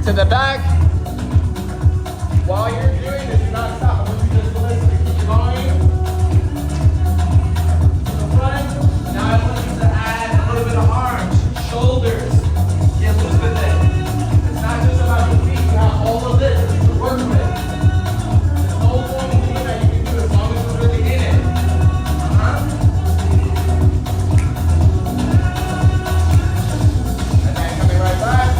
to the back. While you're doing this, do not stop. I want you just to listen to keep going. To the front. Now I want you to add a little bit of arms, shoulders. Get loose with it. It's not just about your feet. You have all of this to work with. There's no one thing that you can do as long as you're really in it. And then coming right back.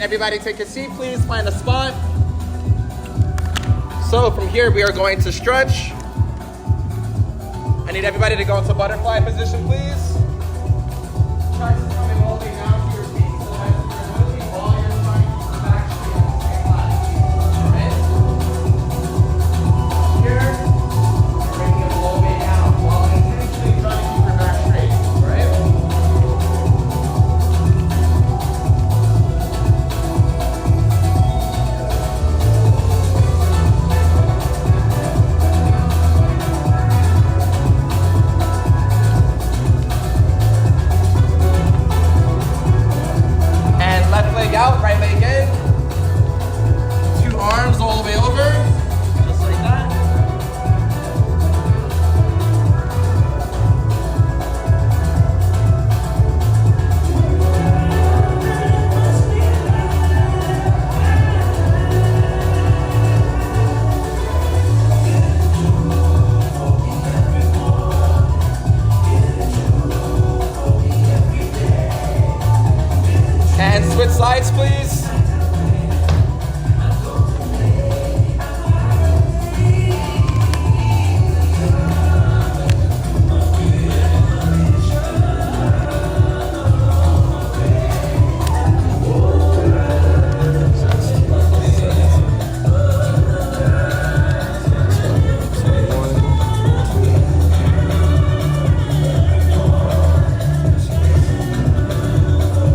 Everybody take a seat, please. Find a spot. So from here, we are going to stretch. I need everybody to go into butterfly position, please. Try to come all the way down to your feet so that you're moving while you're trying to keep the back straight at the same time. Right? Here, you're bringing it all the way down while intentionally trying to keep your back straight. Right? Out, right leg in, 2 arms all the way over, just like that. And switch sides, please.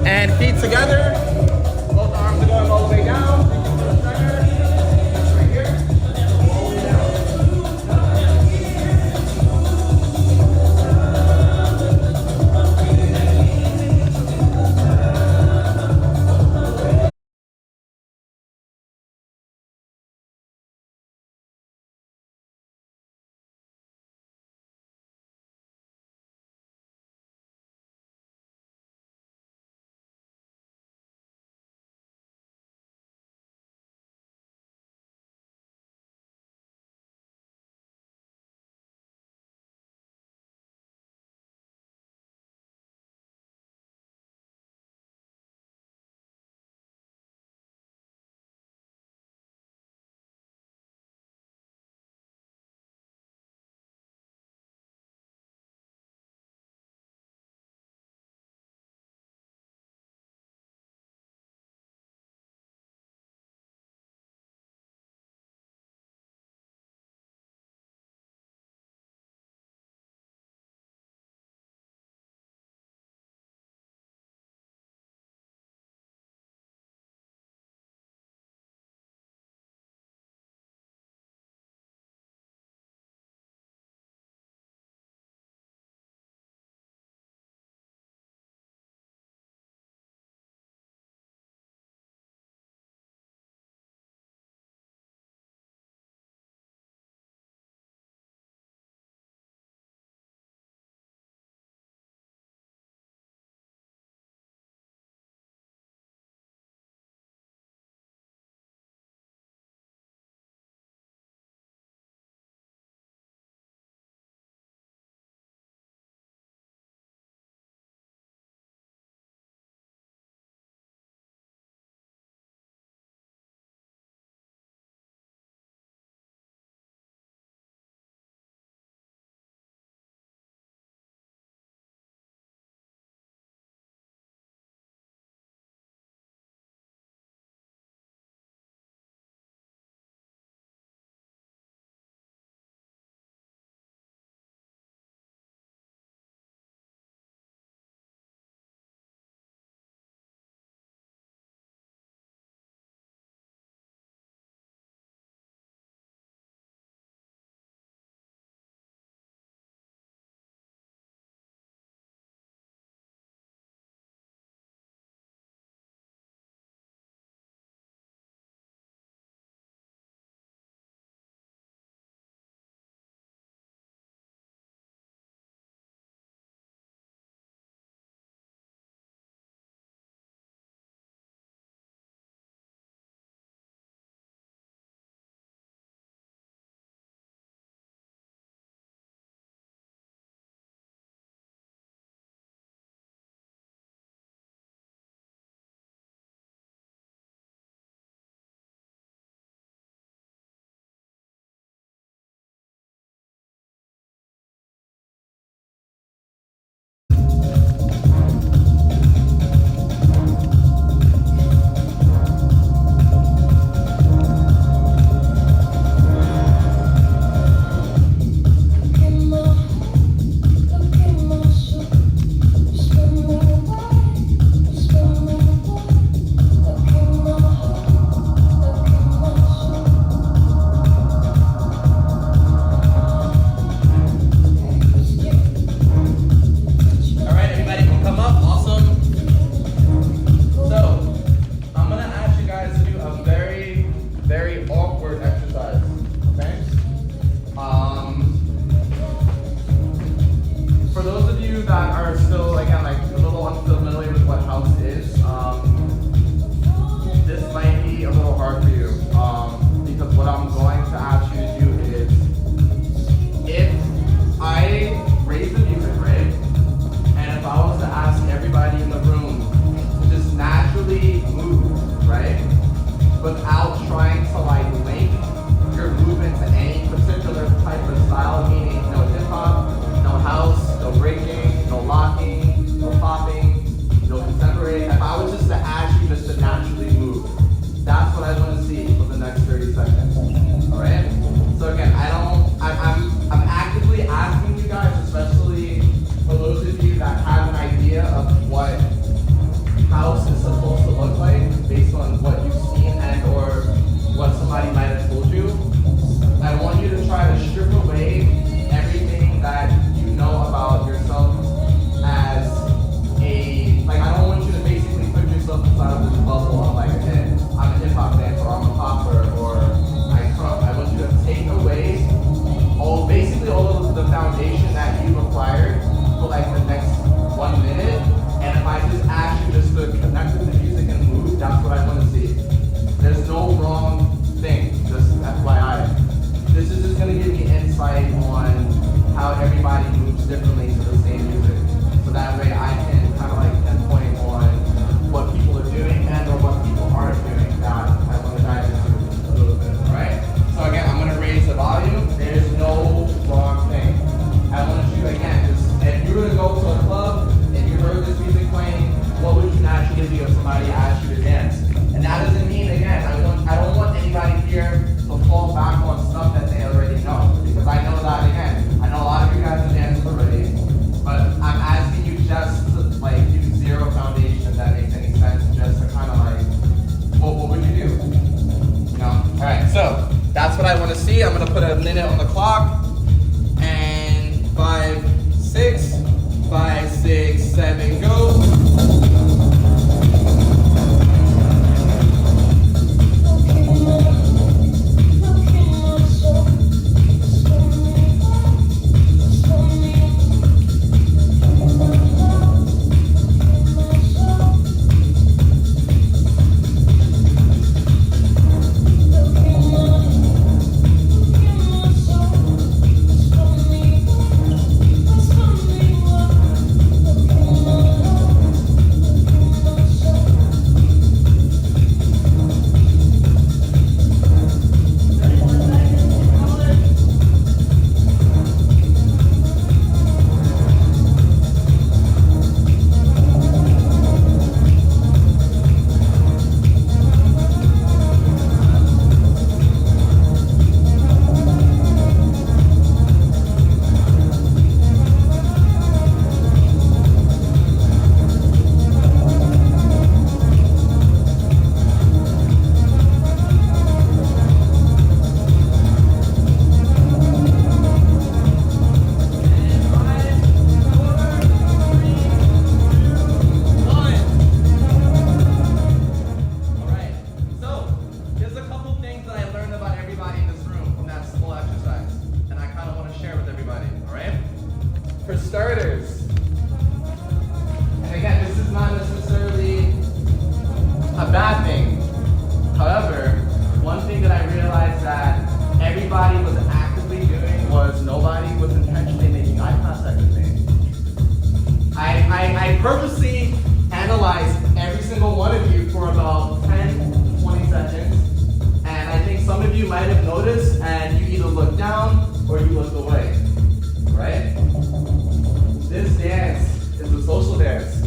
And feet together, both arms put a minute on the clock. And 5, 6, 5, 6, 7, go. For starters, and again, this is not necessarily a bad thing. However, one thing that I realized that everybody was actively doing was nobody was intentionally making eye contact with me. I purposely analyzed every single one of you for about 10, 20 seconds, and I think some of you might have noticed, and you either looked down or you looked away, right? This dance is a social dance.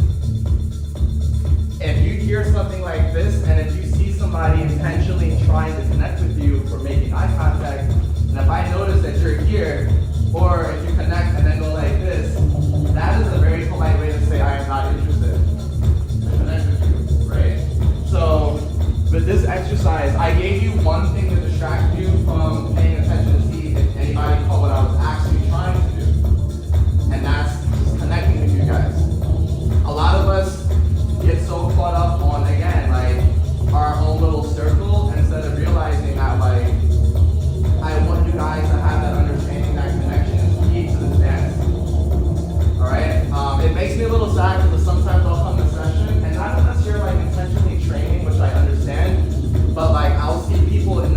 If you hear something like this, and if you see somebody intentionally trying to connect with you for making eye contact, and if I notice that you're here, or if you connect and then go like this, that is a very polite way to say I am not interested to connect with you, right? So with this exercise, I gave you one thing to distract you from paying attention to see if anybody caught what I was actually trying to do, and that's connecting with you guys. A lot of us get so caught up on, again, like our own little circle, instead of realizing that, like, I want you guys to have that understanding that connection is key to this dance. Alright? It makes me a little sad because sometimes I'll come to session, and not unless you're like intentionally training, which I understand, but like I'll see people in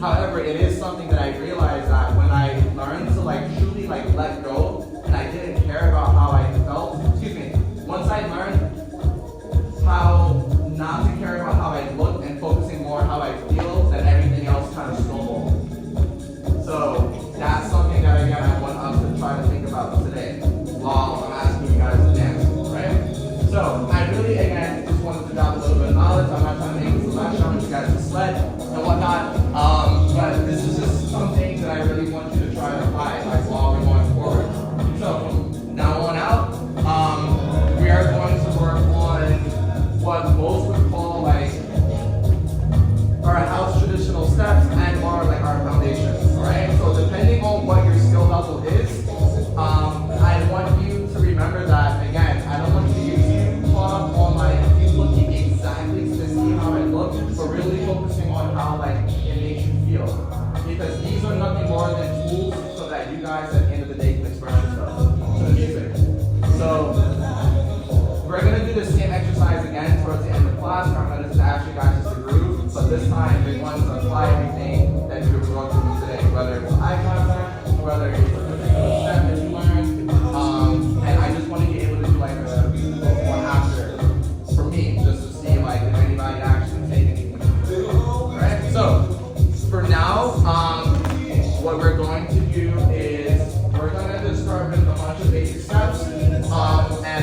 However, it is something that I realized that when I learned to like truly like let go, and I didn't care about how I felt. Excuse me. Once I learned how not to care about how I look and focusing more on how I feel, then everything else kind of snowballed. So that's something that again I want us to try to think about today while I'm asking you guys to dance, right? So I really again just wanted to drop a little bit of knowledge. I'm not trying to make this the last challenge you guys to sled and whatnot. But this is just some things that I really want you to try to apply like while we're going forward. So from now on out, we are going to work on what most would call like our house traditional steps and or like our foundations. Alright? So depending on what your skill level is, I want you to remember that again, I don't want you to get too caught up on like looking exactly to see how I look, but really focusing on how like it makes you feel. Because these are nothing more than tools so that you guys at the end of the day can express yourself to the music. So we're gonna do the same exercise again towards the end of class. I'm gonna just ask you guys just to groove, but this time we want to apply everything that you're going through today, whether it's eye contact, whether it's a particular step that you learned, and I just want to be able to do like a one after for me, just to see like if anybody actually take anything. Alright, so for now, what we're going to do is we're going to just start with a bunch of basic steps, and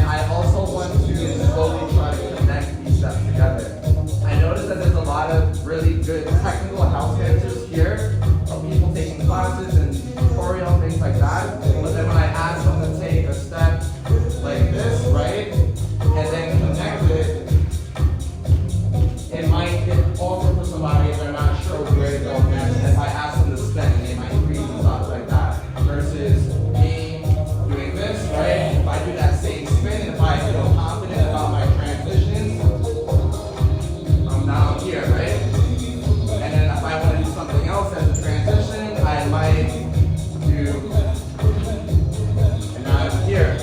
I also want to slowly try to connect these steps together. I noticed that there's a lot of really good technical house dancers here, of people taking classes and choreo and things like that, but then when I ask them to take a step like this, right, and then connect it, it might get awkward for somebody if they're not sure where to go next. If I ask them to spin, they might freeze and stuff like that. Versus me doing this, right? If I do that same spin, if I feel confident about my transitions, I'm down here, right? And then if I want to do something else as a transition, I might do, and now I'm here.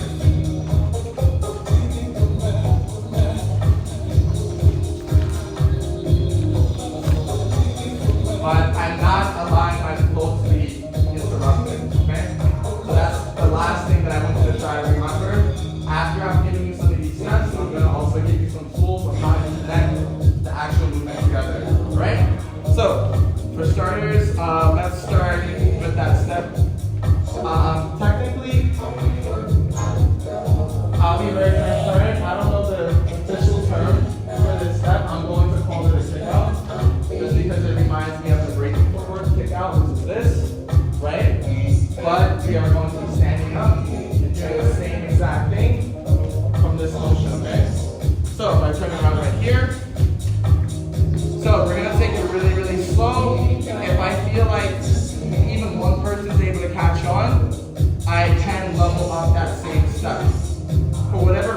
But I'm not allowing my flow to be interrupted, okay? So that's the last thing that I want you to try to remember. After I'm giving you some of these steps, I'm going to also give you some tools on how to connect the actual movement together, right? So, for starters, let's start with that step. Technically, I'll be very transparent. I don't know the official term for this step. I'm going to call it a kick out, just because it reminds me of the breaking forward kick out, which is this, right? But we are going to be standing up and doing the same exact thing from this motion, okay? So if I turn around right here, so we're going to take it really, really slow. If I feel like even one person is able to catch on, I can level up that same step. For whatever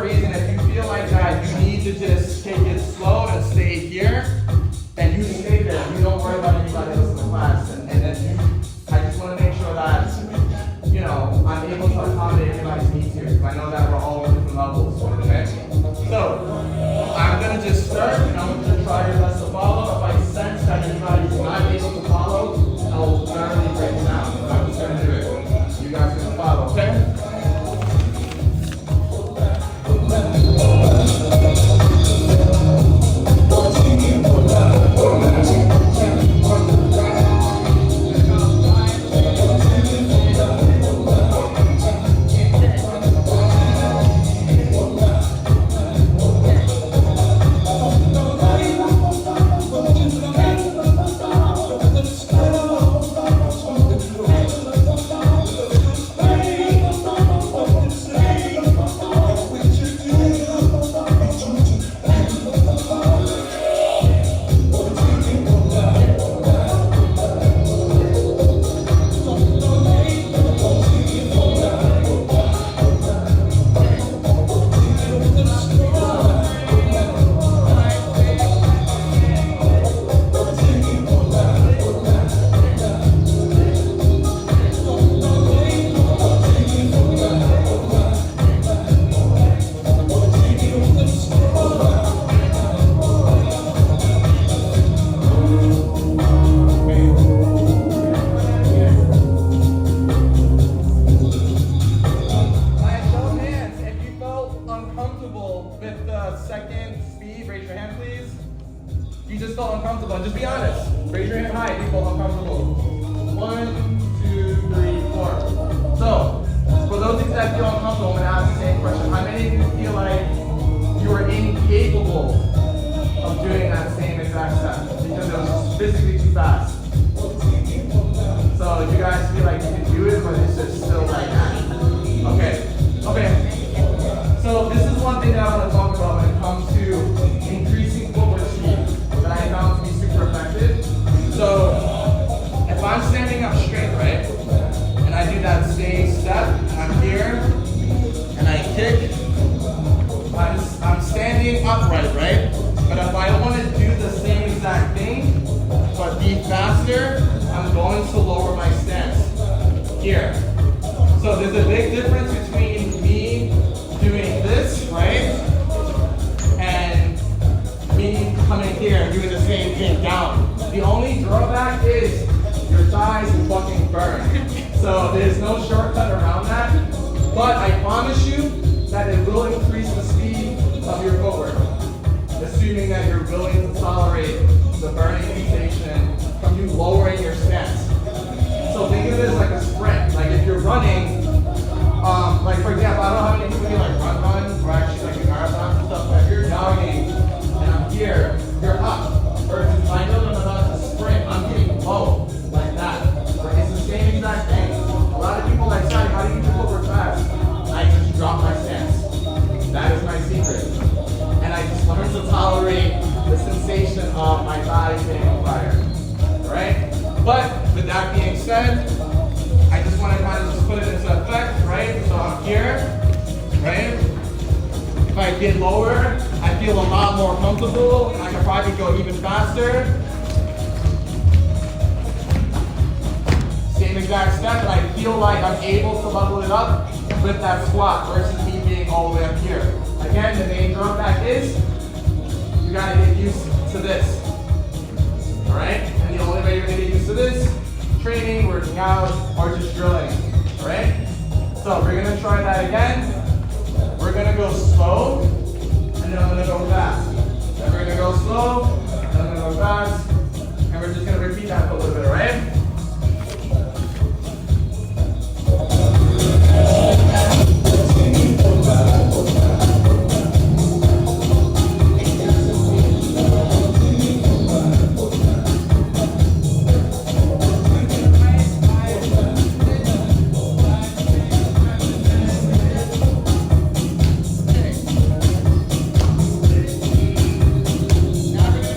your hip high if you feel uncomfortable. 1, 2, 3, 4. So, for those of you that feel uncomfortable, I'm going to ask the same question. How many of you feel like you are incapable of doing that same exact step because it was physically too fast? So you guys feel like you can do it, but it's just still like, okay. So this is one thing that I want to talk about when it comes to increasing footwork speed that I found to be super effective. So if I'm standing up straight, right, and I do that same step, I'm here, and I kick, I'm standing upright, right? But if I want to do the same exact thing, but be faster, I'm going to lower my stance here. So there's a big difference between me doing this, right? And me coming here and doing the same thing down. The only drawback is your thighs will fucking burn. So there's no shortcut around that. But I promise you that it will increase the speed of your footwork, assuming that you're willing to tolerate the burning sensation from you lowering your stance. So think of it as like a sprint. Like if you're running, like for example, I don't know how many people do like run, or actually like a marathon and stuff, but if you're jogging and I'm here, you're up. Versus I know that I'm about to sprint, I'm getting low, like that. But it's the same exact thing. A lot of people like, Sally, how do you do footwork fast? I just drop my stance. That is my secret. And I just learn to tolerate the sensation of my thighs being on fire. Alright? But with that being said, I just want to kind of just put it into effect, right? So I'm here, right? If I get lower, I feel a lot more comfortable. I can probably go even faster. Same exact step, but I feel like I'm able to level it up with that squat versus me being all the way up here. Again, the main drawback is you gotta get used to this. Alright? And the only way you're gonna get used to this, training, working out, or just drilling. Alright? So we're gonna try that again. We're gonna go slow, and then I'm gonna go fast. Then we're gonna go slow, and then I'm gonna go fast, and we're just gonna repeat that for a little bit, alright? Now we're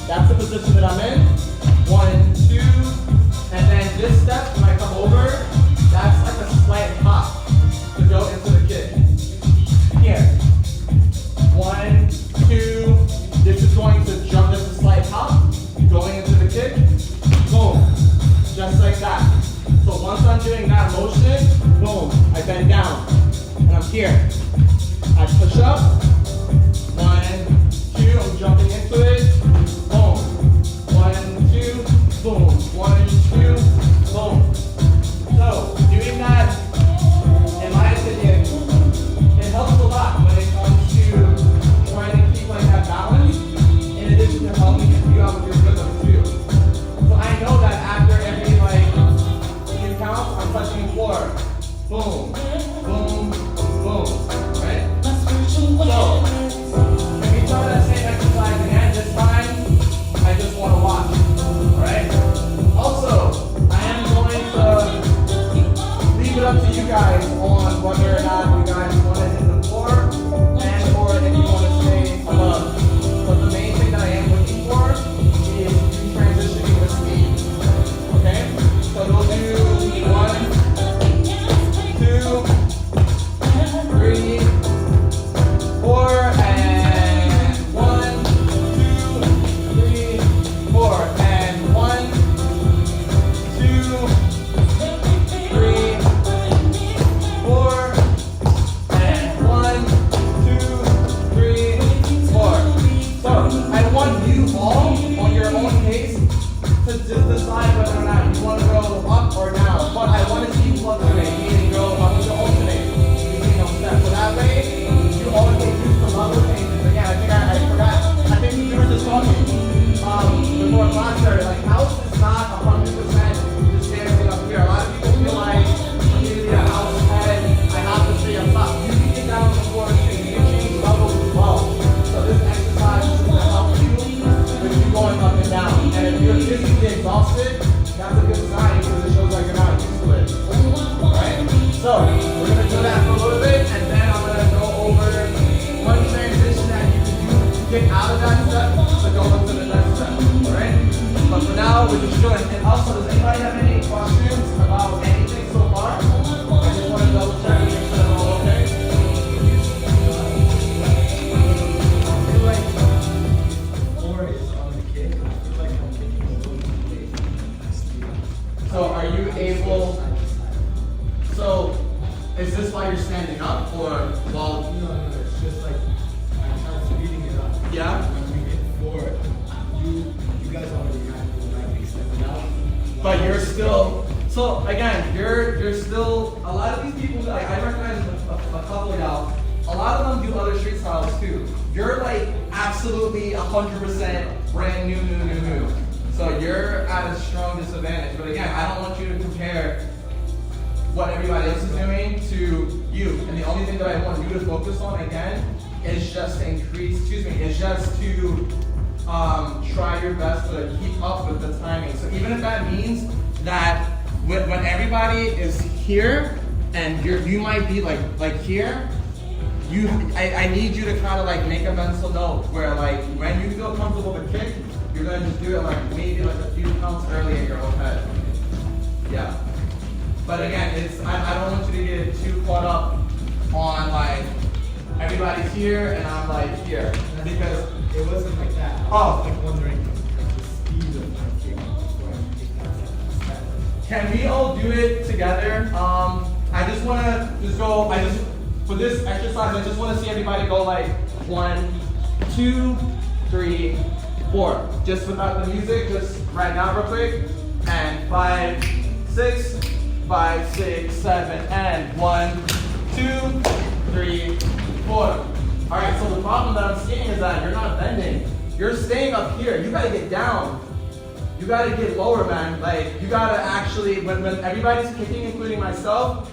That's the position that I'm in. 1, 2, and then this step, when I come over, that's like a slight hop to go into the kick. Here. 1, 2, this is going to jump, this is a slight hop, going into the kick, boom, just like that. So once I'm doing that motion, boom, I bend down, and I'm here. I push up, 1, 2, I'm jumping into it, boom, 1, 2, boom, 1, 2, boom. So doing that, in my opinion, it helps a lot when it comes to trying to keep like that balance, in addition to helping you out with your rhythm too. So I know that after every like few counts, I'm touching the floor. Boom, boom, boom, right? So, if we try that same exercise again this time, I just want to watch, alright? Also, I am going to leave it up to you guys on whether or not you guys want to hit the floor and or if you want to stay above. But the main thing that I am looking for is you transitioning with speed, okay? So we'll do 1, 2, 3, 4, and 1, 2, 3, 4, and 1, 2, 3, 4, and 1, 2, 3, 4. So I want you all on your own pace to just decide whether or not you want to go up or down. But I want to see you fluctuate, meaning go up to alternate between those steps. So that way, you always get used to level changes. Again, I forgot. I think we were just talking before class started. Like house is not 100% just dancing up here. A lot of people feel like I need to be a house head. I have to stay up top. You can get down on the floor and you can change levels as well. So this exercise is going to help you with you going up and down. And if you're physically exhausted, that's a good sign because it shows like you're not used to it. Alright? So we're going to do that for a little bit and then I'm going to go over one transition that you can do to get out of that step to go into the next step. Alright? But for now, we're just doing. And also, does anybody have any questions about anything so far? I just want to double check and make sure they're all okay. So are you able, so is this why you're standing up or while? No, it's just like I'm trying to speeding it up. Yeah? When we get forward, you guys already have to like extend it out. But you're still, so again, you're still, a lot of these people, like I recognize a couple of y'all, a lot of them do other street styles too. You're like absolutely 100% brand new. So you're at a strong disadvantage. But again, I don't want you to compare what everybody else is doing to you. And the only thing that I want you to focus on again is just to try your best to keep up with the timing. So even if that means that when everybody is here and you might be like here, I need you to kind of like make a mental note where like when you feel comfortable with kick, you're gonna just do it like maybe like a few counts early in your own head. Yeah. But again, I don't want you to get too caught up on like everybody's here and I'm like here because it wasn't like that. I was like wondering the speed of my kick before I take that step. Can we all do it together? I just want to go. For this exercise, I just want to see everybody go like 1, 2, 3, 4. Just without the music, just right now real quick. And 5, 6, 5, 6, 7, and 1, 2, 3, 4. All right, so the problem that I'm seeing is that you're not bending. You're staying up here. You gotta get down. You gotta get lower, man. Like, you gotta actually, when everybody's kicking, including myself,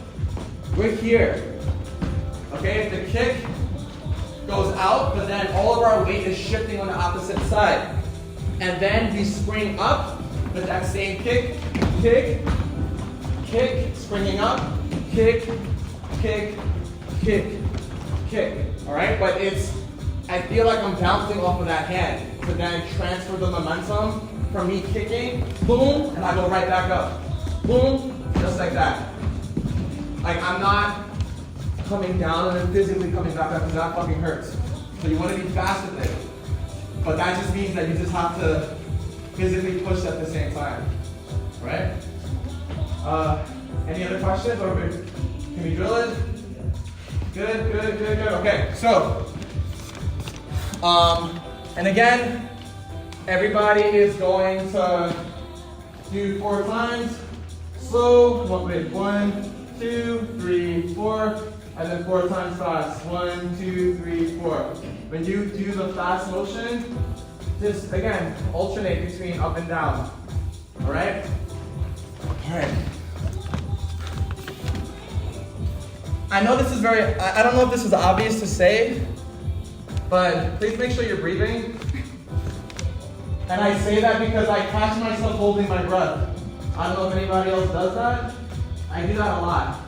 we're here. Okay, if the kick goes out, but then all of our weight is shifting on the opposite side. And then we spring up with that same kick, kick, kick, springing up, kick, kick, kick, kick. All right, but it's I feel like I'm bouncing off of that hand to then transfer the momentum from me kicking, boom, and I go right back up. Boom, just like that. Like I'm not coming down and then physically coming back up because that fucking hurts. So you want to be fast with it. But that just means that you just have to physically push at the same time. Right? Any other questions? Or can we drill it? Good. Okay, so, and again, everybody is going to do 4 times. Slow, 1, 2, 3, 4, and then 4 times fast. 1, 2, 3, 4. When you do the fast motion, just again, alternate between up and down. All right? All right. I know this is I don't know if this is obvious to say, but please make sure you're breathing. And I say that because I catch myself holding my breath. I don't know if anybody else does that. I do that a lot.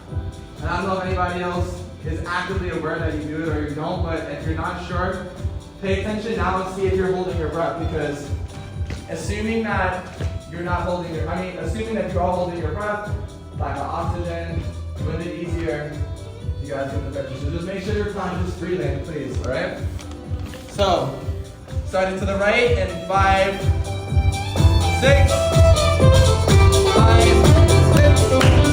And I don't know if anybody else is actively aware that you do it or you don't, but if you're not sure, pay attention now and see if you're holding your breath, because assuming that you're not holding assuming that you're all holding your breath, lack of oxygen, doing it easier, you guys get the picture. So just make sure you're conscious breathing, please, all right? So, starting to the right in 5, 6, 5, 6, 5.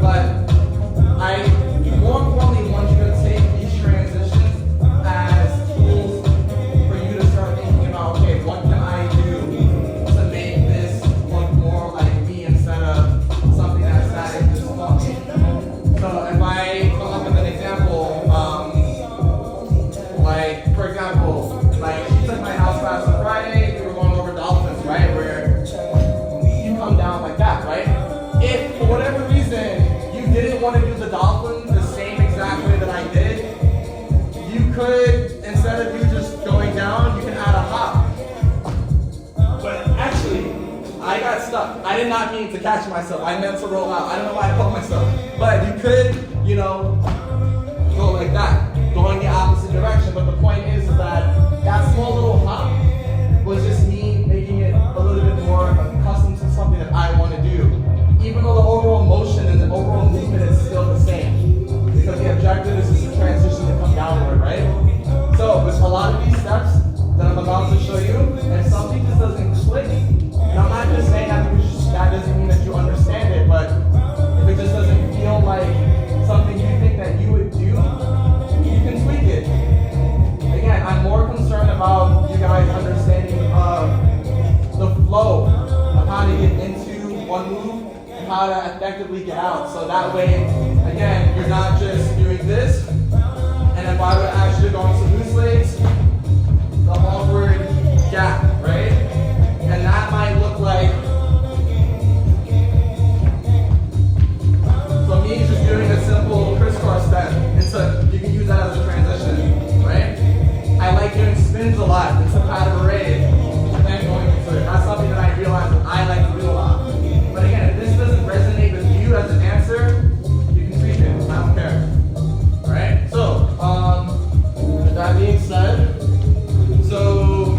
But could, instead of you just going down, you can add a hop. But actually, I got stuck. I did not mean to catch myself. I meant to roll out. I don't know why I caught myself. But you could, you know, go like that, going the opposite direction. But the point is that that small little hop was just me making it a little bit more accustomed to something that I want to do. Even though the overall motion and the overall movement is still the same. Because the objective is just to transition to come downward, right? So with a lot of these steps that I'm about to show you, and something just doesn't click, and I'm not just saying that because that doesn't mean that you understand it, but if it just doesn't feel like something you think that you would do, you can tweak it. Again, I'm more concerned about you guys understanding the flow of how to get into one move and how to effectively get out. So that way, again, you're not just doing this, and if I were actually going to loose legs, the awkward gap, right? And that might look like, so me just doing a simple crisscross step, you can use that as a transition, right? I like doing spins a lot, it's a part of a raid, and then going into it. That's something that I realize that I like to do a lot. But again, if this doesn't resonate with you as an answer, you can tweak it, I don't care. Alright, so, with that being said, so,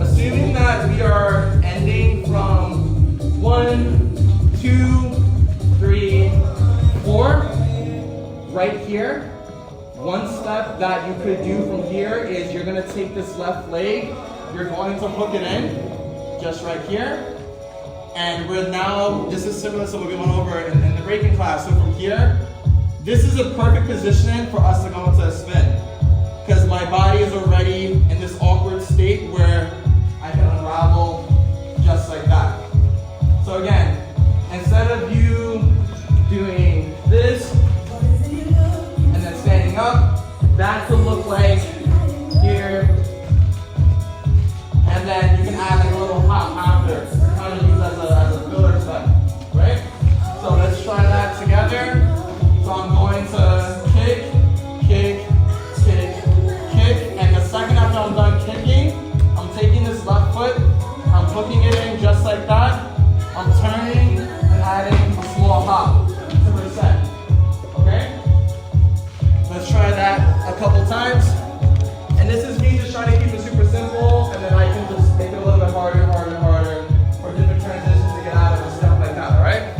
assuming that we are ending from 1, 2, 3, 4, right here, one step that you could do from here is you're going to take this left leg, you're going to hook it in, just right here, and we're now, this is similar to what we went over in the breaking class, so from here, this is a perfect positioning for us to go into a spin, because my body is already in this awkward state where I can unravel just like that. So again, instead of you doing this and then standing up, that could look like here, and then you can add like a little hop after, kind of use as a filler step, right? So let's try that together. So I'm going to kick, kick, kick, kick, and the second after I'm done kicking, I'm taking this left foot, I'm hooking it in just like that, I'm turning and adding a small hop to reset, okay? Let's try that a couple times, and this is me just trying to keep it super simple, and then I can just make it a little bit harder, harder, harder for different transitions to get out of and stuff like that, all right?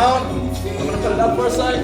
down. I'm gonna put it up for a sec.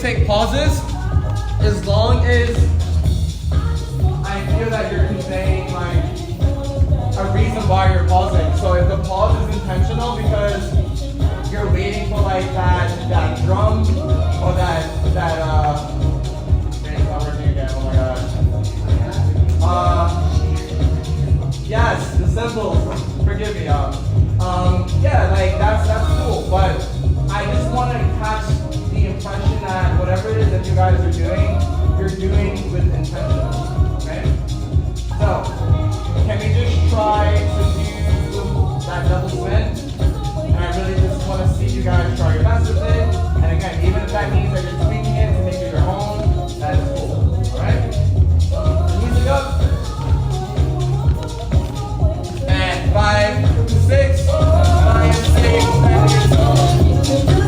Take pauses as long as I feel that you're conveying like a reason why you're pausing. So if the pause is intentional because you're waiting for like that drum or that man, it's not working again, oh my god. Yes, the cymbals, forgive me, yeah, like that's cool, but I just want to catch the impression that whatever it is that you guys are doing, you're doing with intention, okay? So, can we just try to do that double spin? And I really just want to see you guys try your best with it. And again, even if that means that you're tweaking it to make it your own, that is cool, alright? Music up. And 5, 6, 5, 6, 7,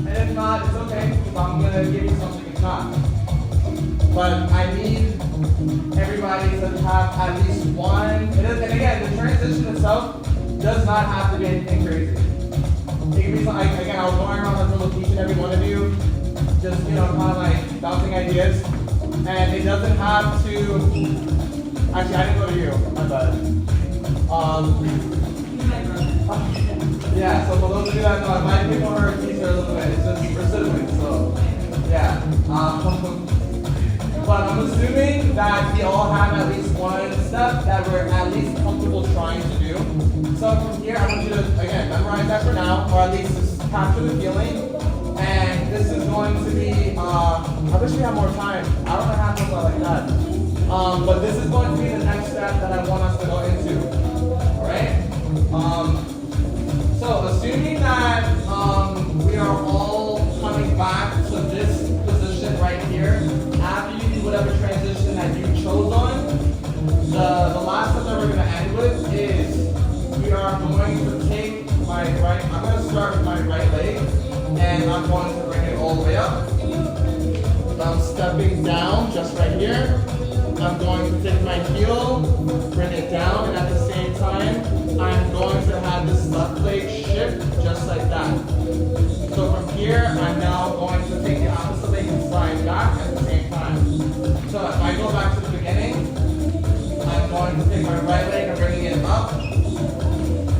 And if not, it's okay, because I'm going to give you something if not. But I need everybody to have at least one. And again, the transition itself does not have to be anything crazy. It can be something, again, I was going around the room with each and every one of you, just, kind of like bouncing ideas. And it doesn't have to, actually, I didn't go to you, my bad. Yeah, so for those of you that know, I might pick on her teacher a little bit. It's just for siblings, so yeah. But I'm assuming that we all have at least one step that we're at least comfortable trying to do. So from here, I want you to, again, memorize that for now, or at least just capture the feeling. And this is going to be, I wish we had more time. I don't know how to go like that. But this is going to be the next step that I want us to go into. All right? So assuming that we are all coming back to this position right here, after you do whatever transition that you chose on, the last step that we're going to end with is we are going to take my right, I'm going to start with my right leg, and I'm going to bring it all the way up. I'm stepping down just right here. I'm going to take my heel, bring it down, and at the same time, I'm going to have this left leg shift just like that. So from here, I'm now going to take the opposite leg and slide back at the same time. So if I go back to the beginning, I'm going to take my right leg and bringing it up.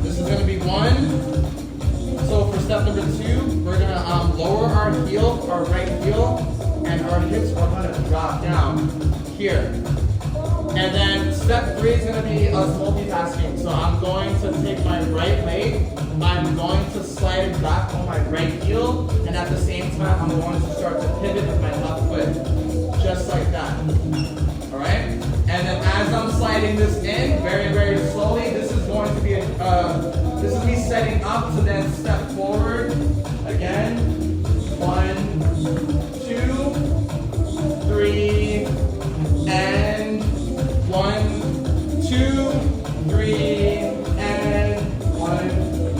This is going to be one. So for step number 2, we're going to lower our heel, our right heel, and our hips are going to drop down here. And then step 3 is going to be us multitasking. So I'm going to take my right leg, I'm going to slide it back on my right heel, and at the same time I'm going to start to pivot with my left foot, just like that. Alright? And then as I'm sliding this in, very, very slowly, this is going to be this is me setting up to then step forward again. 1, 2, 3, and 1, 2, 3, and 1,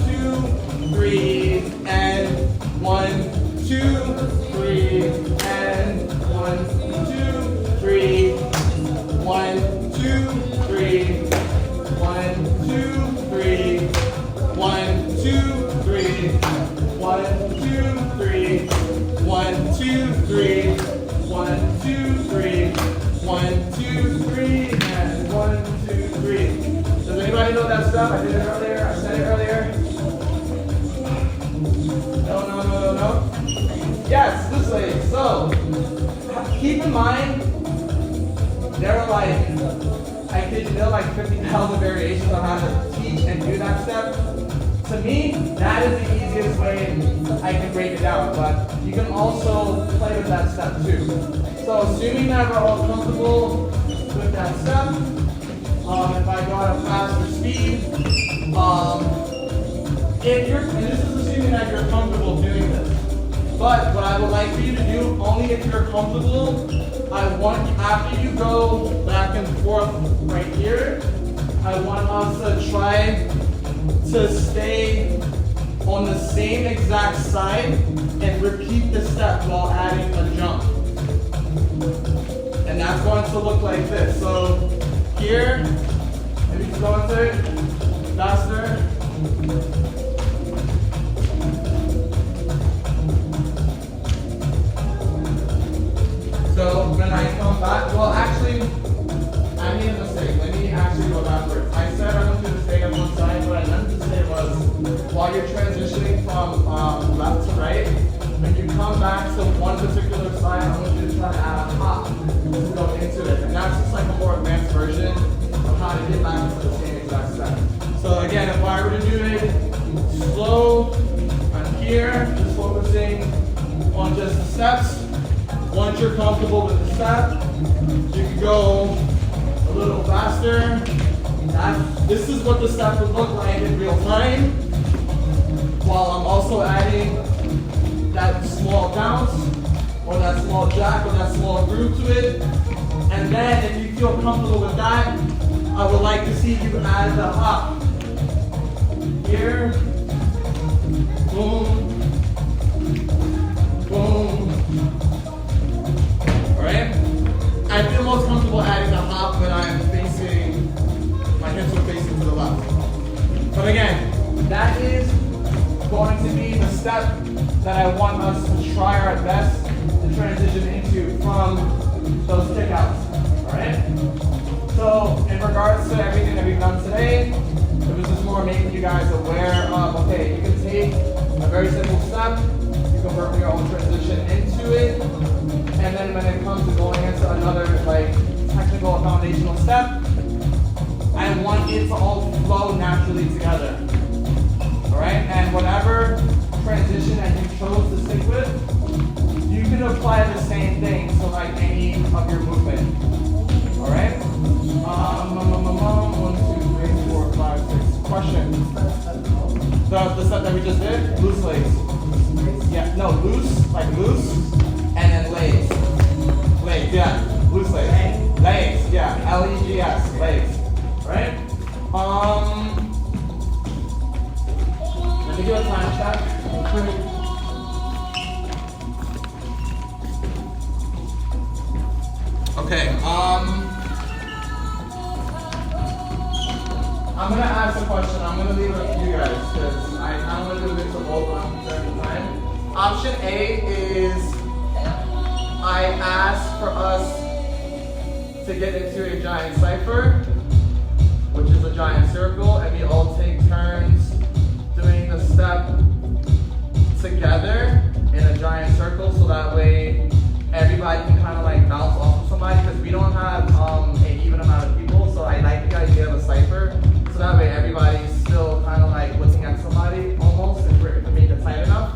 2, 3, and 1, 2, 3, and 1, 2, 3, 1, 2, 3, 1, 2, 3, 1, 2, 3, 1, 2, 3, 1, 2, 3, 1, 2, 3, 1, 2, 3, and 1, 2, 3. Does anybody know that stuff? I did it earlier. I said it earlier. No. Yes, this way. So keep in mind, there are I kid you not, like 50,000 variations on how to teach and do that step. To me, that is the easiest way I can break it down, but you can also play with that step too. So assuming that we're all comfortable with that step, if I go at a faster speed, and this is assuming that you're comfortable doing this. But what I would like for you to do, only if you're comfortable, I want, after you go back and forth right here, I want us to try to stay on the same exact side and repeat the step while adding a jump. And that's going to look like this. So here, maybe just go into it faster. So when I come back, well actually, I made a mistake. Let me actually go backwards. I said I want you to stay on one side. What I meant to say was, while you're transitioning from left to right, when you come back to one particular side, I want you to try to add a hop to go into it. And that's just like a more advanced version of how to get back into the same exact step. So again, if I were to do it slow, I'm here, just focusing on just the steps. Once you're comfortable with the step, you can go a little faster. This is what the step would look like in real time, while I'm also adding that small bounce, or that small jack, or that small groove to it. And then if you feel comfortable with that, I would like to see you add the hop. Here, boom, step that I want us to try our best to transition into from those kickouts. All right? So in regards to everything that we've done today, it was just more making you guys aware of, okay, you can take a very simple step, you can work your own transition into it, and then when it comes to going into another like technical foundational step, I want it to all flow naturally together. All right, and whatever transition that you chose to stick with, you can apply the same thing to like any of your movement. All right. 1, 2, 3, 4, 5, 6. Question. The step that we just did, loose legs. Yeah, no, loose, like loose, and then legs. Legs, yeah, loose legs. Legs, yeah, L-E-G-S, legs. Right? Let me do a time check. Okay, I'm gonna ask a question. I'm gonna leave it up to you guys because I'm gonna do a mix of both when I'm concerning the time. Option A is I ask for us to get into a giant cipher, which is a giant circle, and we all take turns doing the step together in a giant circle, so that way everybody can kind of like bounce off of somebody, because we don't have an even amount of people, so I like the idea of a cipher, so that way everybody's still kind of like looking at somebody almost, if we're to make it tight enough.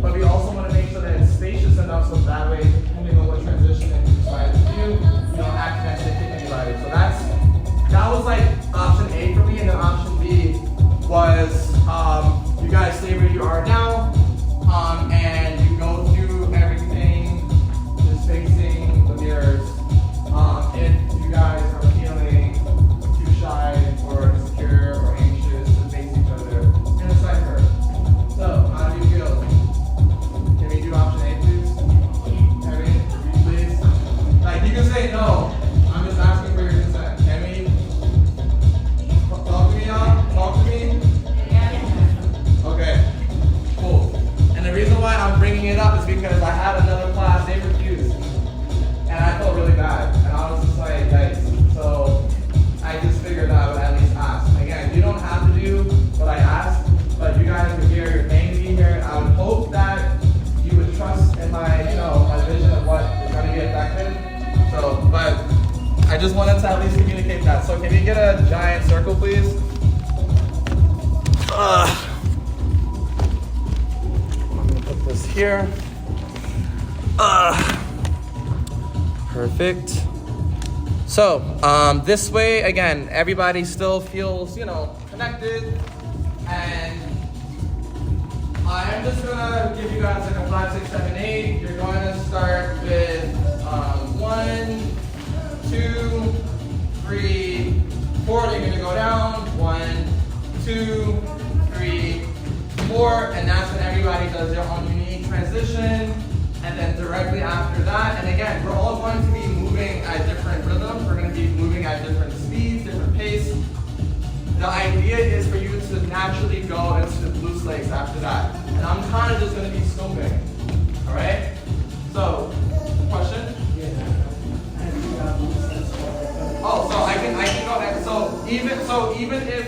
But we also want to make sure that it's spacious enough, so that way, depending on what transition you decide to do, you don't accidentally kick anybody. So that was like option A for me, and then option B was you guys stay where you are now, and you go through everything just facing the mirrors. If you guys are feeling too shy or insecure or anxious to face each other in a cipher. So, how do you feel? Can we do option A, please? Kevin, please? Like, you can say no. I'm just asking for your consent. Can we? Talk to me, y'all? Talk to me? Okay, cool. And the reason why I'm bringing it up is because I had another class, they refused. And I felt really bad. And I was just like, yikes. So I just figured that I would at least ask. Again, you don't have to do what I asked, but you guys are here, you're paying to be here. I would hope that you would trust in my, my vision of what is going to be effective. So, but I just wanted to at least communicate that. So can you get a giant circle, please? I'm gonna put this here. Perfect. So, this way, again, everybody still feels, connected. And I'm just gonna give you guys like a 5, 6, 7, 8. You're going to start with 1, 2, 3, 4. You're gonna go down. 1, 2, 3, 4, and that's when everybody does their own unique transition. And then directly after that, and again, we're all going to be moving at different rhythms. We're going to be moving at different speeds, different pace. The idea is for you to naturally go into the loose legs after that. And I'm kind of just going to be scoping. All right? So, question? Oh, so I can go ahead. So even if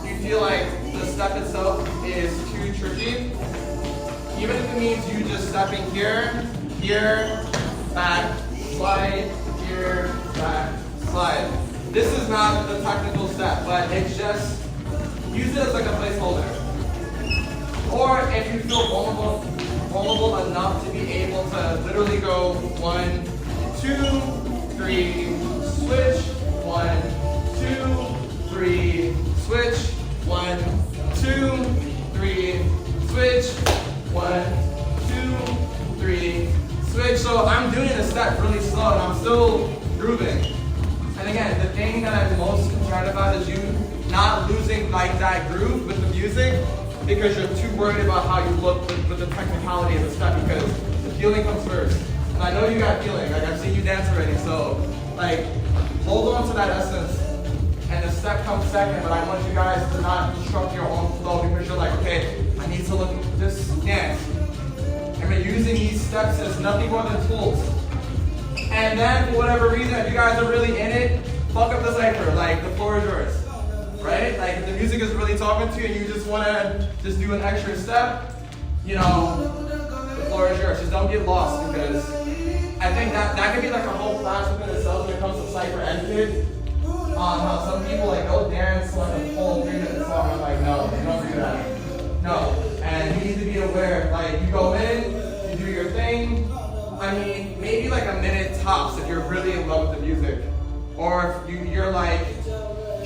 you feel like the step itself is too tricky, even if it means you just stepping here, back, slide, here, back, slide. This is not the technical step, but it's just, use it as like a placeholder. Or if you feel vulnerable enough to be able to literally go 1, 2, 3, switch, 1, 2, 3, switch, 1, 2, 3, switch, 1, 2, 3, switch. So I'm doing the step really slow and I'm still grooving. And again, the thing that I'm most concerned about is you not losing like that groove with the music because you're too worried about how you look with the technicality of the step, because the feeling comes first. And I know you got feeling, like I've seen you dance already, so like hold on to that essence. And the step comes second, but I want you guys to not disrupt your own flow because you're like, okay, I need to to look, just dance. And we're using these steps as nothing more than tools. And then, for whatever reason, if you guys are really in it, fuck up the cipher. Like, the floor is yours. Right? Like, if the music is really talking to you and you just want to just do an extra step, you know, the floor is yours. Just don't get lost, because I think that could be like a whole class within itself when it comes to cipher etiquette. How some people like go dance like a full 3-minute song. I'm like, no, you don't do that. No. And you need to be aware, like, you go in, you do your thing. I mean, maybe like a minute tops if you're really in love with the music. Or if you're like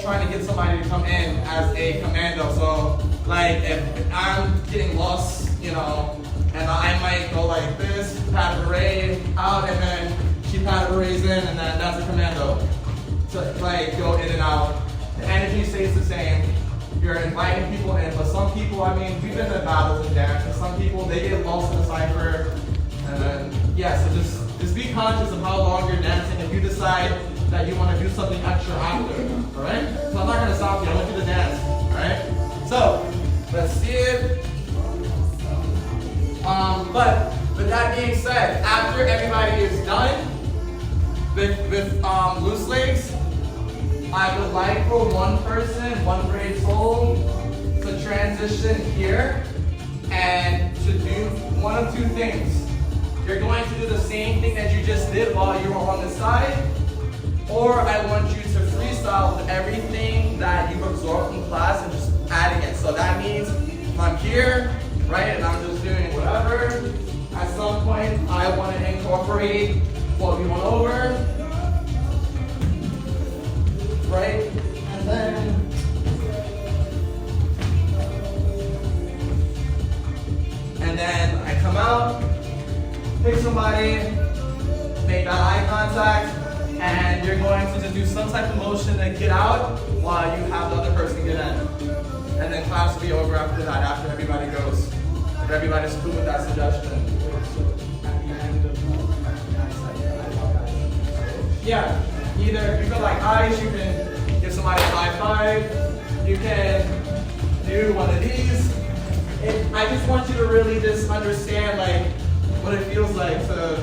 trying to get somebody to come in as a commando. So, like, if I'm getting lost, you know, and I might go like this, pat a parade out, and then she pat a parades in, and then that's a commando. So, like, go in and out. The energy stays the same. You're inviting people in, but some people, I mean, we've been in battles and dance, and some people, they get lost in the cipher. And then, yeah, so just be conscious of how long you're dancing. If you decide that you want to do something extra after, all right? So I'm not going to stop you. I want you to dance, all right? So let's see it. But with that being said, after everybody is done with loose legs, I would like for one person, one brave soul, to transition here and to do one of two things. You're going to do the same thing that you just did while you were on the side, or I want you to freestyle with everything that you've absorbed from class and just adding it. So that means I'm here, right, and I'm just doing whatever. At some point, I want to incorporate what we went over, right, and then I come out, pick somebody, make that eye contact, and you're going to just do some type of motion to get out while you have the other person get in. And then class will be over after that, after everybody goes. If everybody's cool with that suggestion. Yeah, either you can like eyes, you can give somebody a high five, you can do one of these. I just want you to really just understand like what it feels like to,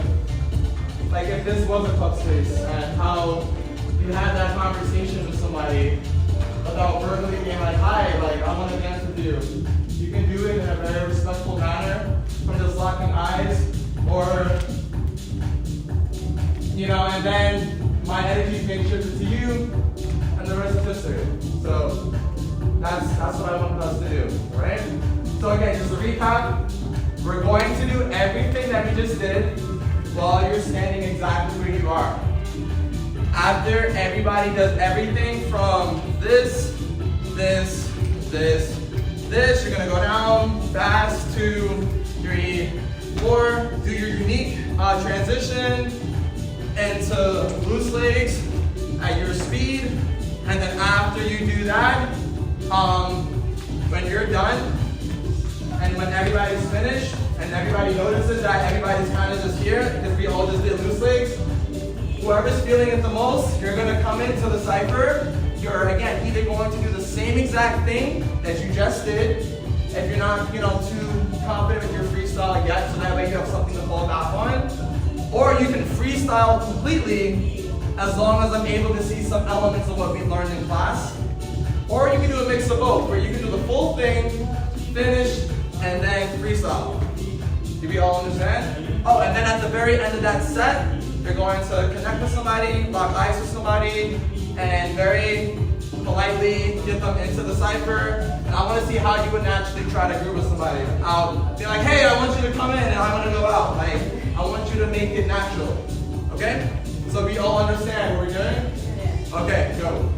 like if this was a club space and how you had that conversation with somebody without verbally being like, hi, like I want to dance with you. You can do it in a very respectful manner from just locking eyes, or, you know, and then my energy being shifted to you and the rest is history. So that's what I want us to do, right? So again, just to recap, we're going to do everything that we just did while you're standing exactly where you are. After everybody does everything from this, you're gonna go down fast, 2, 3, 4. Do your unique transition into loose legs at your speed. And then after you do that, when you're done, and when everybody's finished, and everybody notices that everybody's kind of just here, because we all just did loose legs, whoever's feeling it the most, you're going to come into the cipher. You're, again, either going to do the same exact thing that you just did, if you're not, you know, too confident with your freestyle yet, so that way you have something to fall back on. Or you can freestyle completely, as long as I'm able to see some elements of what we learned in class. Or you can do a mix of both, where you can do the full thing, finish, and then freestyle. Do we all understand? Oh, and then at the very end of that set, you're going to connect with somebody, lock eyes with somebody, and very politely get them into the cipher. And I want to see how you would naturally try to group with somebody. I'll be like, hey, I want you to come in and I want to go out. Like, I want you to make it natural. Okay? So we all understand what we're doing? Okay, go.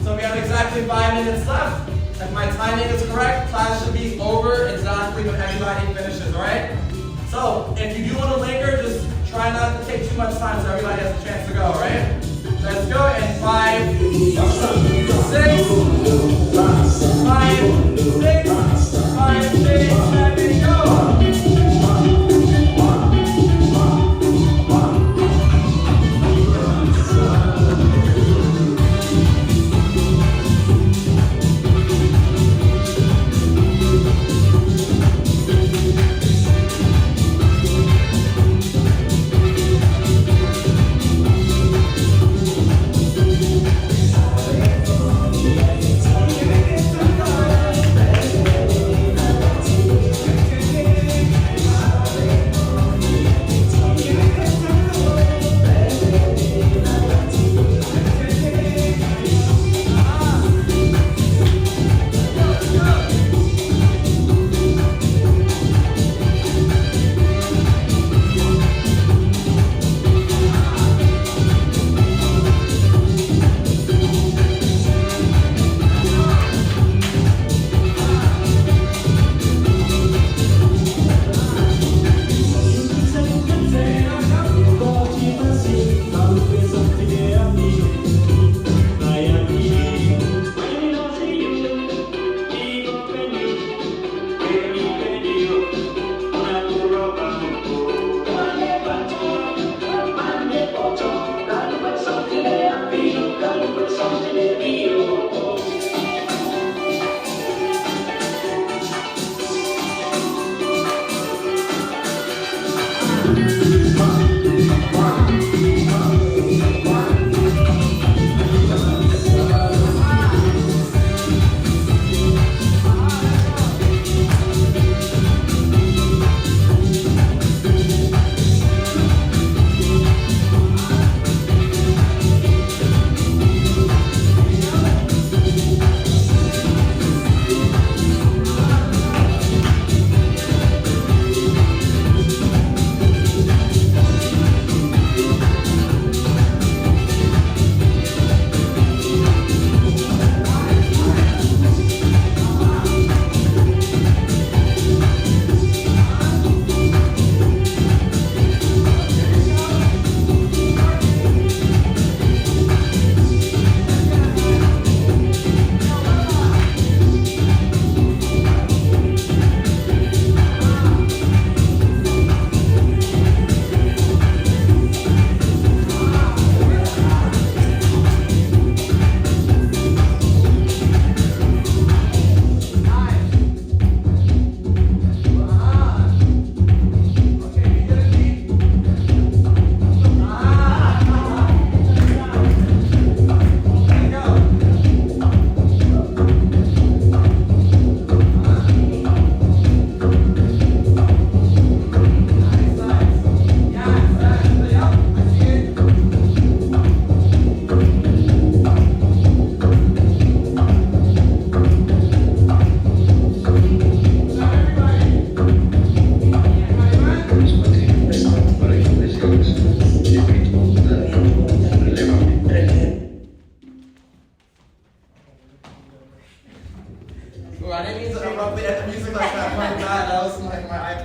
So we have exactly 5 minutes left. If my timing is correct, class should be over exactly when everybody finishes, alright? So if you do want to linger, just try not to take too much time so everybody has a chance to go, alright? Let's go in 5, 6, 5, 6, 7, go!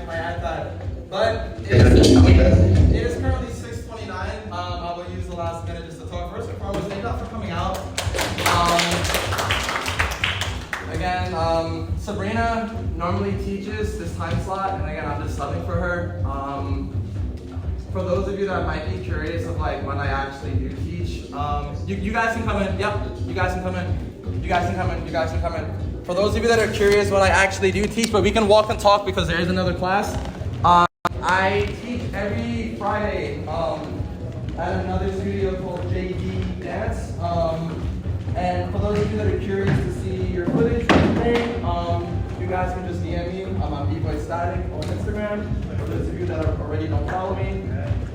my iPad. But it is currently 6:29. I will use the last minute just to talk. First and foremost, thank you for coming out. Again, Sabrina normally teaches this time slot, and again, I'm just subbing for her. For those of you that might be curious of like when I actually do teach, you guys can come in. Yep, you guys can come in. You guys can come in. You guys can come in. For those of you that are curious when I actually do teach, but we can walk and talk because there is another class. I teach every Friday at another studio called JD Dance. And for those of you that are curious to see your footage or anything, you guys can just DM me. I'm on B-Boy Static on Instagram. For those of you that already don't follow me.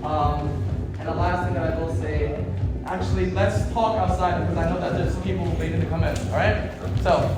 And the last thing that I will say, actually, let's talk outside because I know that there's people waiting to come in. All right? So.